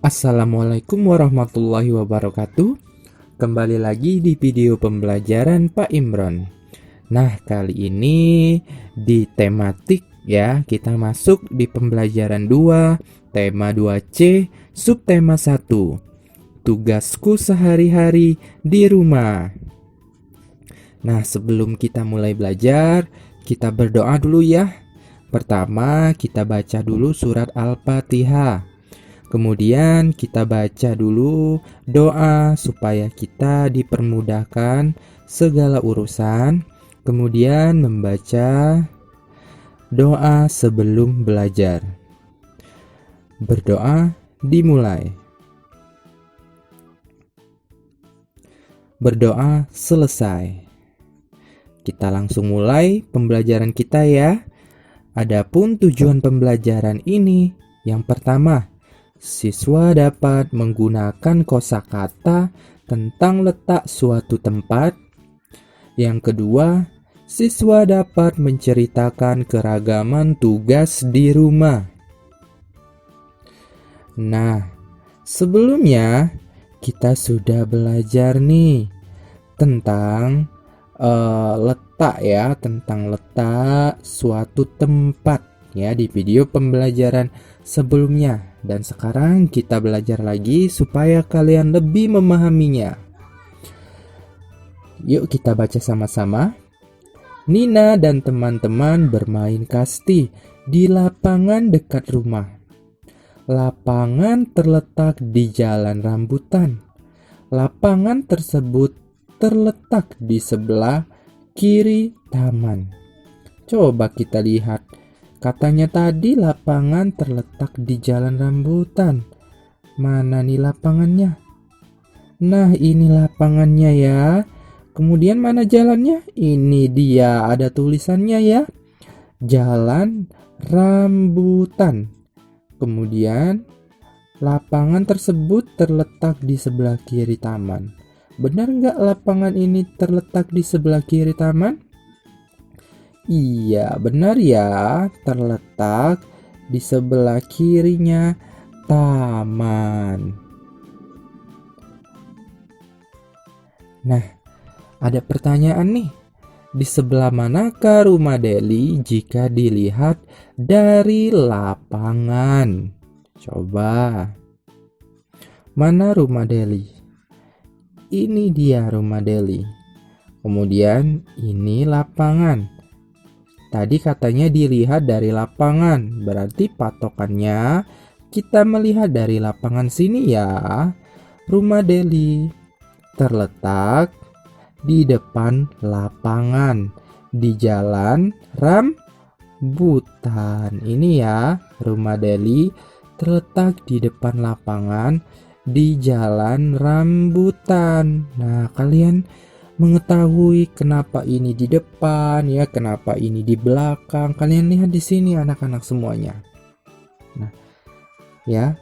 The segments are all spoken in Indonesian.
Assalamualaikum warahmatullahi wabarakatuh. Kembali lagi di video pembelajaran Pak Imron. Nah, kali ini di tematik ya, kita masuk di pembelajaran 2, tema 2C, subtema 1. Tugasku sehari-hari di rumah. Nah, sebelum kita mulai belajar, kita berdoa dulu ya. Pertama, kita baca dulu surat Al-Fatihah. Kemudian kita baca dulu doa supaya kita dipermudahkan segala urusan. Kemudian membaca doa sebelum belajar. Berdoa dimulai. Berdoa selesai. Kita langsung mulai pembelajaran kita ya. Adapun tujuan pembelajaran ini, yang pertama, siswa dapat menggunakan kosakata tentang letak suatu tempat. Yang kedua, siswa dapat menceritakan keragaman tugas di rumah. Nah, sebelumnya kita sudah belajar nih tentang letak ya, tentang letak suatu tempat ya di video pembelajaran sebelumnya. Dan sekarang kita belajar lagi supaya kalian lebih memahaminya. Yuk kita baca sama-sama. Nina dan teman-teman bermain kasti di lapangan dekat rumah. Lapangan terletak di jalan rambutan. Lapangan tersebut terletak di sebelah kiri taman. Coba kita lihat. Katanya tadi lapangan terletak di jalan rambutan. Mana nih lapangannya? Nah, ini lapangannya ya. Kemudian mana jalannya? Ini dia, ada tulisannya ya. Jalan rambutan. Kemudian lapangan tersebut terletak di sebelah kiri taman. Benar nggak lapangan ini terletak di sebelah kiri taman? Iya, benar ya, terletak di sebelah kirinya taman. Nah, ada pertanyaan nih. Di sebelah manakah rumah Deli jika dilihat dari lapangan? Coba. Mana rumah Deli? Ini dia rumah Deli. Kemudian ini lapangan. Tadi katanya dilihat dari lapangan, berarti patokannya kita melihat dari lapangan sini ya. Rumah Deli terletak di depan lapangan, di jalan rambutan. Ini ya, rumah Deli terletak di depan lapangan, di jalan rambutan. Nah, kalian mengetahui kenapa ini di depan ya, kenapa ini di belakang. Kalian lihat di sini anak-anak semuanya. Nah, ya.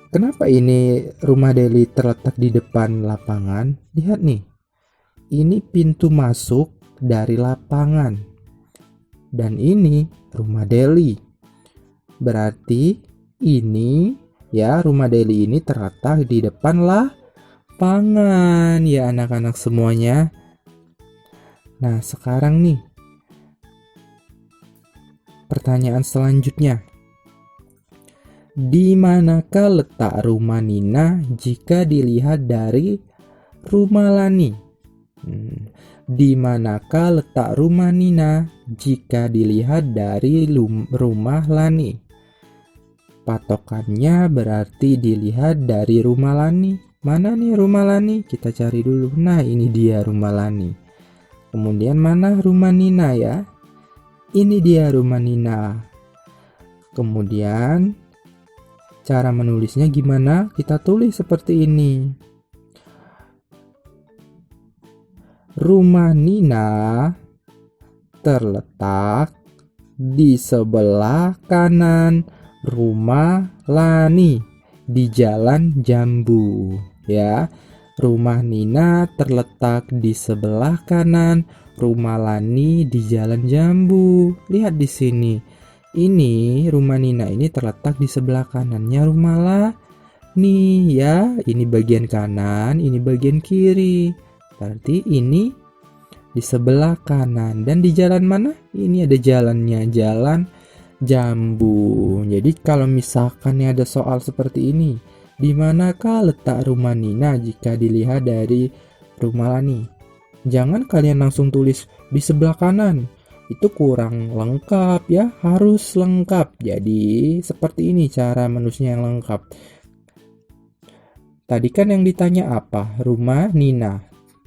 Kenapa ini rumah Deli terletak di depan lapangan? Lihat nih. Ini pintu masuk dari lapangan. Dan ini rumah Deli. Berarti ini ya, rumah Deli ini terletak di depan lapangan ya anak-anak semuanya. Nah, sekarang nih pertanyaan selanjutnya. Di manakah letak rumah Nina jika dilihat dari rumah Lani? Di manakah letak rumah Nina jika dilihat dari rumah Lani? Patokannya berarti dilihat dari rumah Lani. Mana nih rumah Lani? Kita cari dulu. Nah, ini dia rumah Lani. Kemudian mana rumah Nina ya? Ini dia rumah Nina. Kemudian cara menulisnya gimana? Kita tulis seperti ini. Rumah Nina terletak di sebelah kanan rumah Lani di Jalan Jambu ya. Rumah Nina terletak di sebelah kanan rumah Lani di Jalan Jambu. Lihat di sini. Ini rumah Nina ini terletak di sebelah kanannya rumah Lani ya. Ini bagian kanan, ini bagian kiri. Berarti ini di sebelah kanan. Dan di jalan mana? Ini ada jalannya, Jalan Jambu. Jadi kalau misalkan ada soal seperti ini, di manakah letak rumah Nina jika dilihat dari rumah Lani? Jangan kalian langsung tulis di sebelah kanan. Itu kurang lengkap ya, harus lengkap. Jadi seperti ini cara menulisnya yang lengkap. Tadi kan yang ditanya apa? Rumah Nina.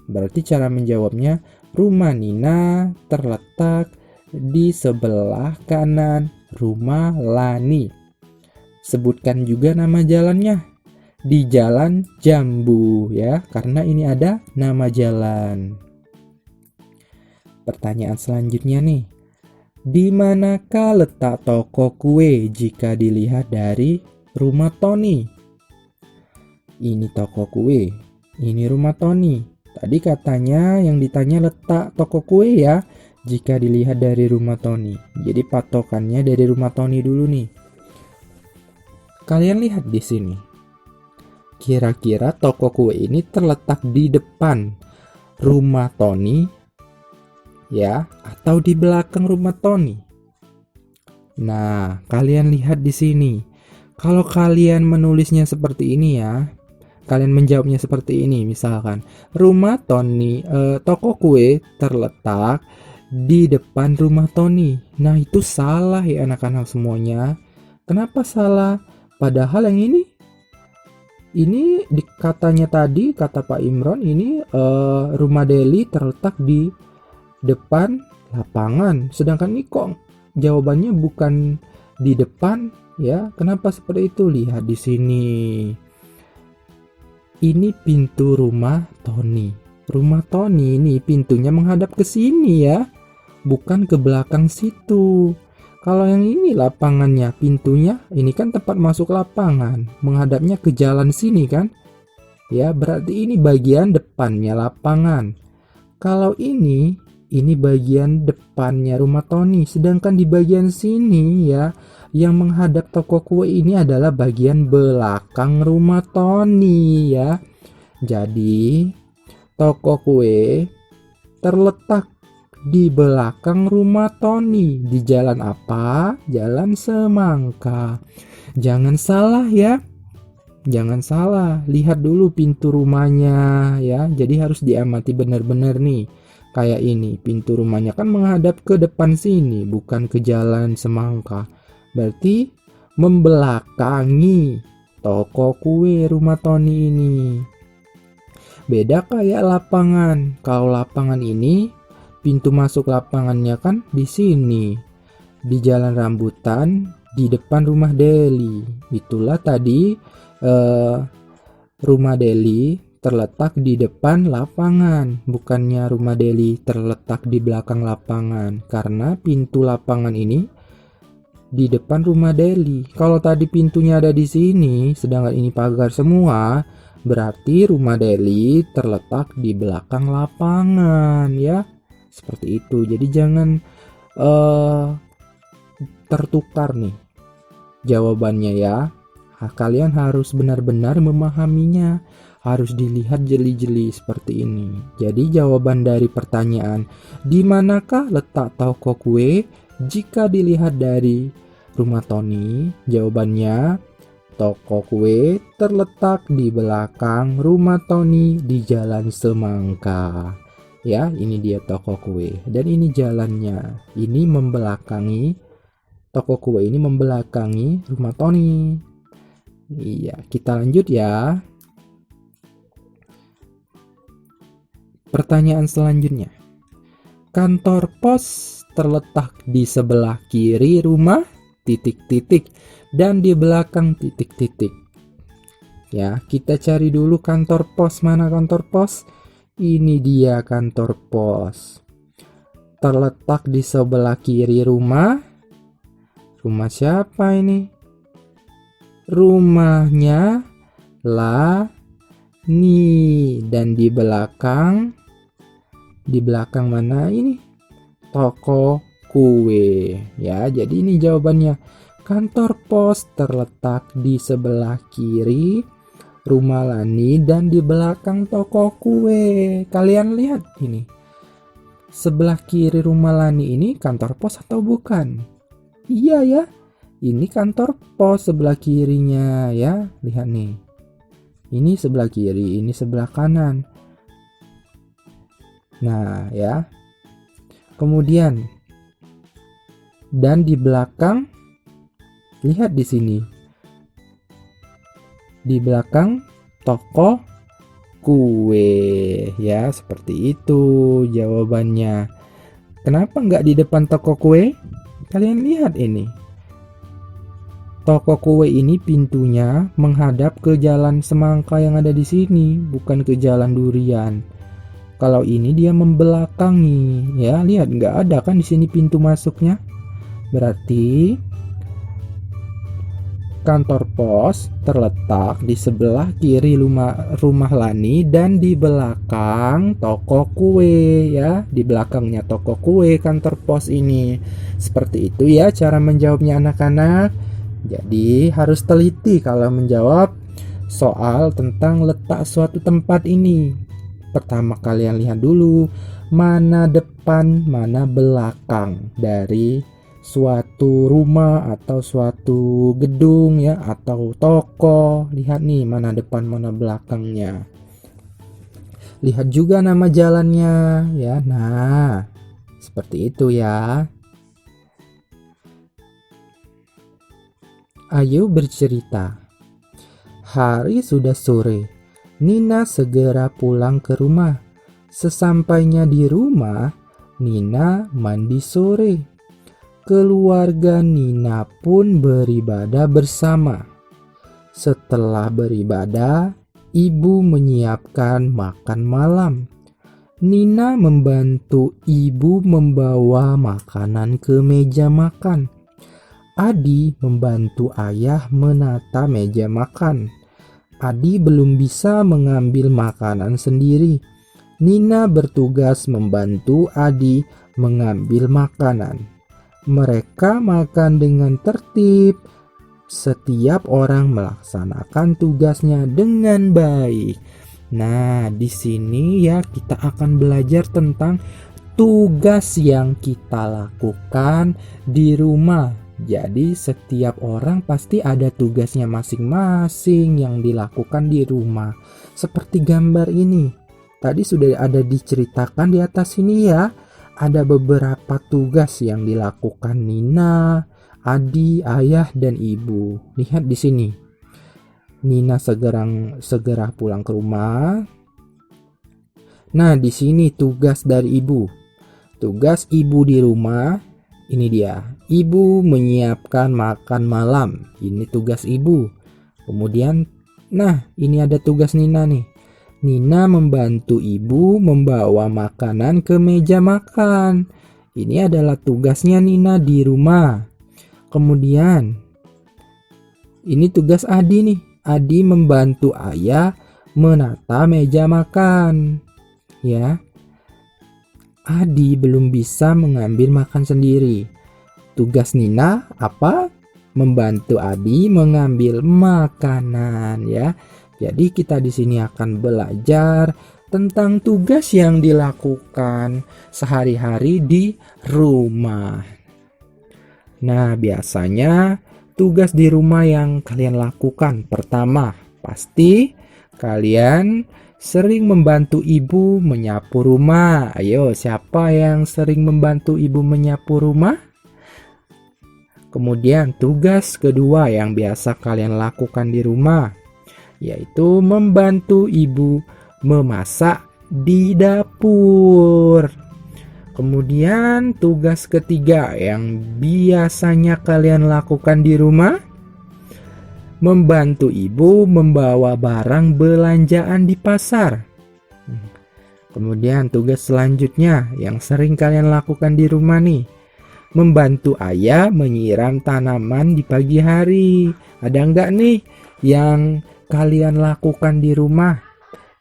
Berarti cara menjawabnya, rumah Nina terletak di sebelah kanan rumah Lani. Sebutkan juga nama jalannya. Di Jalan Jambu ya, karena ini ada nama jalan. Pertanyaan selanjutnya nih. Di manakah letak toko kue jika dilihat dari rumah Tony? Ini toko kue, ini rumah Tony. Tadi katanya yang ditanya letak toko kue ya, jika dilihat dari rumah Tony. Jadi patokannya dari rumah Tony dulu nih. Kalian lihat di sini. Kira-kira toko kue ini terletak di depan rumah Tony ya, atau di belakang rumah Tony? Nah, kalian lihat di sini. Kalau kalian menulisnya seperti ini ya, kalian menjawabnya seperti ini, misalkan rumah Tony, toko kue terletak di depan rumah Tony. Nah, itu salah ya anak-anak semuanya. Kenapa salah? Padahal yang ini di katanya tadi, kata Pak Imron, ini rumah Deli terletak di depan lapangan. Sedangkan ini kok jawabannya bukan di depan ya? Kenapa seperti itu? Lihat di sini. Ini pintu rumah Tony. Rumah Tony ini pintunya menghadap ke sini ya, bukan ke belakang situ. Kalau yang ini lapangannya, pintunya ini kan tempat masuk lapangan, menghadapnya ke jalan sini kan? Ya, berarti ini bagian depannya lapangan. Kalau ini bagian depannya rumah Tony, sedangkan di bagian sini ya, yang menghadap toko kue ini adalah bagian belakang rumah Tony ya. Jadi, toko kue terletak di belakang rumah Tony. Di jalan apa? Jalan Semangka. Jangan salah ya. Jangan salah. Lihat dulu pintu rumahnya ya. Jadi harus diamati benar-benar nih. Kayak ini, pintu rumahnya kan menghadap ke depan sini, bukan ke jalan Semangka. Berarti membelakangi toko kue rumah Tony ini. Beda kayak lapangan. Kalau lapangan ini pintu masuk lapangannya kan di sini, di Jalan Rambutan, di depan rumah Deli. Itulah tadi rumah Deli terletak di depan lapangan, bukannya rumah Deli terletak di belakang lapangan, karena pintu lapangan ini di depan rumah Deli. Kalau tadi pintunya ada di sini, sedangkan ini pagar semua, berarti rumah Deli terletak di belakang lapangan ya. Seperti itu. Jadi jangan tertukar nih jawabannya ya. Kalian harus benar-benar memahaminya. Harus dilihat jeli-jeli seperti ini. Jadi jawaban dari pertanyaan di manakah letak toko kue jika dilihat dari rumah Tony, jawabannya toko kue terletak di belakang rumah Tony di Jalan Semangka. Ya, ini dia toko kue dan ini jalannya. Ini membelakangi toko kue, ini membelakangi rumah Tony. Iya, kita lanjut ya. Pertanyaan selanjutnya. Kantor pos terletak di sebelah kiri rumah titik-titik dan di belakang titik-titik. Ya, kita cari dulu kantor pos. Mana kantor pos? Ini dia kantor pos. Terletak di sebelah kiri rumah. Rumah siapa ini? Rumahnya Nih, dan di belakang mana ini? Toko kue. Ya, jadi ini jawabannya. Kantor pos terletak di sebelah kiri rumah Lani dan di belakang toko kue. Kalian lihat ini. Sebelah kiri rumah Lani ini kantor pos atau bukan? Iya ya. Ini kantor pos sebelah kirinya ya. Lihat nih. Ini sebelah kiri, ini sebelah kanan. Nah, ya. Kemudian dan di belakang, lihat di sini. Di belakang toko kue, ya, seperti itu jawabannya. Kenapa nggak di depan toko kue? Kalian lihat ini. Toko kue ini pintunya menghadap ke jalan semangka yang ada di sini, bukan ke jalan durian. Kalau ini dia membelakangi, ya, lihat nggak ada kan di sini pintu masuknya. Berarti kantor pos terletak di sebelah kiri rumah Lani dan di belakang toko kue ya. Di belakangnya toko kue kantor pos ini. Seperti itu ya cara menjawabnya anak-anak. Jadi harus teliti kalau menjawab soal tentang letak suatu tempat ini. Pertama kalian lihat dulu mana depan, mana belakang dari suatu rumah atau suatu gedung ya atau toko. Lihat nih mana depan mana belakangnya. Lihat juga nama jalannya ya. Nah, seperti itu ya. Ayo bercerita. Hari sudah sore. Nina segera pulang ke rumah. Sesampainya di rumah, Nina mandi sore. Keluarga Nina pun beribadah bersama. Setelah beribadah, ibu menyiapkan makan malam. Nina membantu ibu membawa makanan ke meja makan. Adi membantu ayah menata meja makan. Adi belum bisa mengambil makanan sendiri. Nina bertugas membantu Adi mengambil makanan. Mereka makan dengan tertib. Setiap orang melaksanakan tugasnya dengan baik. Nah, di sini ya kita akan belajar tentang tugas yang kita lakukan di rumah. Jadi setiap orang pasti ada tugasnya masing-masing yang dilakukan di rumah. Seperti gambar ini. Tadi sudah ada diceritakan di atas ini ya. Ada beberapa tugas yang dilakukan Nina, Adi, ayah, dan ibu. Lihat di sini. Nina segera pulang ke rumah. Nah, di sini tugas dari ibu. Tugas ibu di rumah, ini dia. Ibu menyiapkan makan malam. Ini tugas ibu. Kemudian, nah, ini ada tugas Nina nih. Nina membantu ibu membawa makanan ke meja makan. Ini adalah tugasnya Nina di rumah. Kemudian, ini tugas Adi nih. Adi membantu ayah menata meja makan. Ya. Adi belum bisa mengambil makan sendiri. Tugas Nina apa? Membantu Adi mengambil makanan ya. Jadi kita di sini akan belajar tentang tugas yang dilakukan sehari-hari di rumah. Nah, biasanya tugas di rumah yang kalian lakukan pertama, pasti kalian sering membantu ibu menyapu rumah. Ayo, siapa yang sering membantu ibu menyapu rumah? Kemudian tugas kedua yang biasa kalian lakukan di rumah, yaitu membantu ibu memasak di dapur. Kemudian tugas ketiga yang biasanya kalian lakukan di rumah, membantu ibu membawa barang belanjaan di pasar. Kemudian tugas selanjutnya yang sering kalian lakukan di rumah nih, membantu ayah menyiram tanaman di pagi hari. Ada enggak nih yang kalian lakukan di rumah?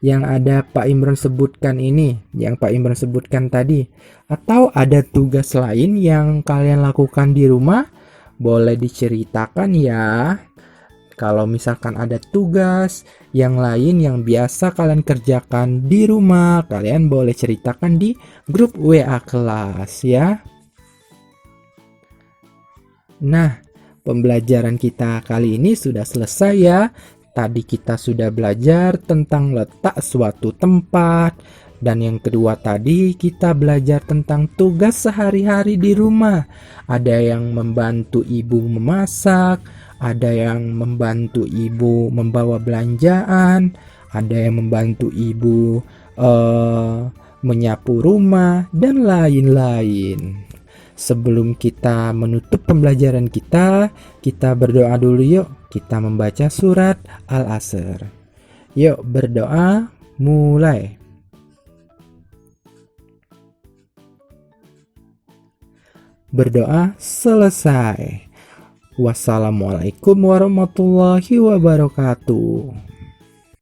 yang ada Pak Imron sebutkan ini, yang Pak Imron sebutkan tadi? Atau ada tugas lain yang kalian lakukan di rumah? Boleh diceritakan ya. Kalau misalkan ada tugas yang lain yang biasa kalian kerjakan di rumah, kalian boleh ceritakan di grup WA kelas ya. Nah, pembelajaran kita kali ini sudah selesai ya. Tadi kita sudah belajar tentang letak suatu tempat, dan yang kedua tadi kita belajar tentang tugas sehari-hari di rumah. Ada yang membantu ibu memasak, ada yang membantu ibu membawa belanjaan, ada yang membantu ibu menyapu rumah, dan lain-lain. Sebelum kita menutup pembelajaran kita berdoa dulu yuk. Kita membaca surat Al-Asr. Yuk berdoa, mulai. Berdoa selesai. Wassalamualaikum warahmatullahi wabarakatuh.